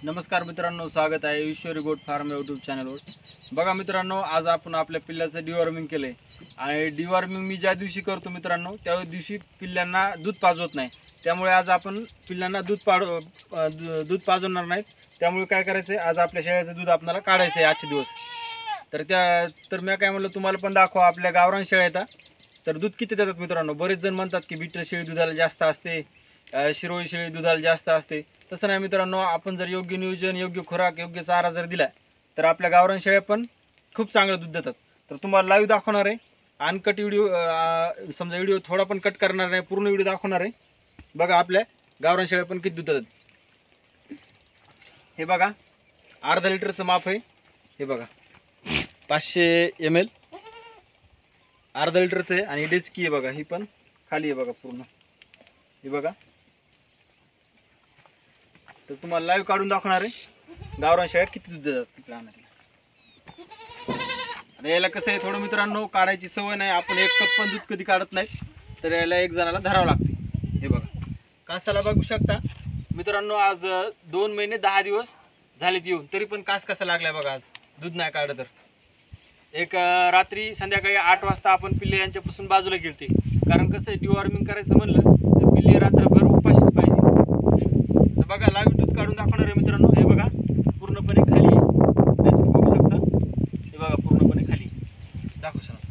नमस्कार मित्रांनो, स्वागत आहे ईश्वरी गोट फार्म यूट्यूब चॅनलवर। बघा मित्रांनो, आज आपण आपल्या पिल्लाचं डिवॉर्मिंग केलं आहे आणि डिवॉर्मिंग मी ज्या दिवशी करतो मित्रांनो त्या दिवशी पिल्लांना दूध पाजवत नाही। त्यामुळे आज आपण पिल्लांना दूध पाजवणार नाहीत। त्यामुळे काय करायचं आहे, आज आपल्या शेळ्याचं दूध आपल्याला काढायचं आहे आजचे दिवस। तर मी काय म्हणलं, तुम्हाला पण दाखवा आपल्या गावरान शेळ्या येतात तर दूध किती देतात मित्रांनो। बरेच जण म्हणतात की बिटर शेळी दुधाला जास्त असते, शिरोळी शेळी दुधाला जास्त असते। तसं नाही मित्रांनो, आपण जर योग्य नियोजन, योग्य खुराक, योग्य चारा जर दिला तर आपल्या गावरान शेळ्या पण खूप चांगलं दूध देतात। तर तुम्हाला लाईव्ह दाखवणार आहे, अनकट व्हिडिओ, समजा व्हिडिओ थोडा पण कट करणार नाही, पूर्ण व्हिडिओ दाखवणार आहे। बघा आपल्या गावरान शेळ्या पण किती दूध देतात। हे बघा, अर्धा लिटरचं माप आहे। हे बघा 500 ml अर्धा लिटरचं आहे आणि डेचकी आहे बघा, ही पण खाली आहे बघा पूर्ण। हे बघा, तर तुम्हाला लाईव्ह काढून दाखवणार आहे गावरान शेळ्या किती दूध देतात आपल्या। आता याला कसं आहे, थोडं मित्रांनो काढायची सवय नाही, आपण एक कप पण दूध कधी काढत नाही, तर याला एक जणाला धरावं लागते। हे बघा कासाला बघू शकता मित्रांनो, आज 2 महिने 10 दिवस झालेत येऊन, तरी पण कास कसा लागलाय बघा। आज दूध नाही काढलं तर एक रात्री संध्याकाळी 8 वाजता आपण पिल्ले यांच्यापासून बाजूला गेलते, कारण कसं आहे डिवॉर्मिंग करायचं म्हणलं तर पिल्ले रात्रभर उपाशीच पाहिजे। तर बघा लाईव्ह दूध काढून दाखवणार आहे मित्रांनो। हे बघा पूर्णपणे खाली आहे, बघू शकता। हे बघा पूर्णपणे खाली दाखवू शकता।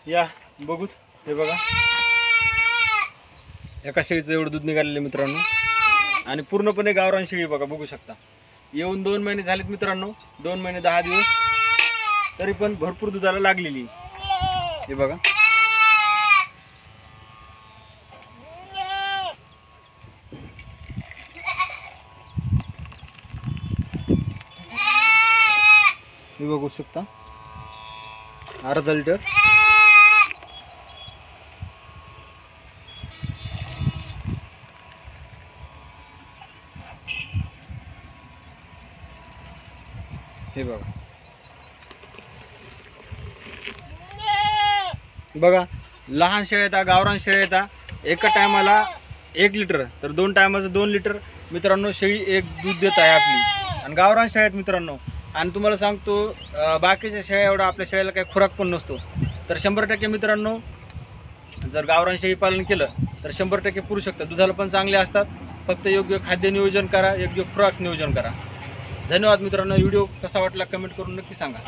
या बघूत, हे बघा एका शेळीचं एवढं दूध निघालेलं मित्रांनो. आणि पूर्णपणे गावरान शेळी बघा, बघू शकता. येऊन 2 महिने झालेत मित्रांनो, 2 महिने 10 दिवस, तरी पण भरपूर दुधाला लागलेली. हे बघा, हे बघू शकता, अर्धा लिटर. हे बघा बघा, लहान शेळ्या येतात, गावरान शेळ्या येतात. एका टायमाला 1 लिटर, तर 2 टायमाचं 2 लिटर मित्रांनो शेळी एक दूध देत आहे आपली. आणि गावरान शेळ्या आहेत मित्रांनो. आणि तुम्हाला सांगतो, बाकीच्या शेळ्या एवढा आपल्या शेळ्याला काही खुराक पण नसतो. तर 100% मित्रांनो, जर गावरान शेळी पालन केलं तर 100% पुरू शकतं. दुधाला पण चांगले असतात. फक्त योग्य खाद्य नियोजन करा, योग्य खुराक नियोजन करा. धन्यवाद मित्रांनो. व्हिडिओ कसा वाटला कमेंट करून नक्की सांगा.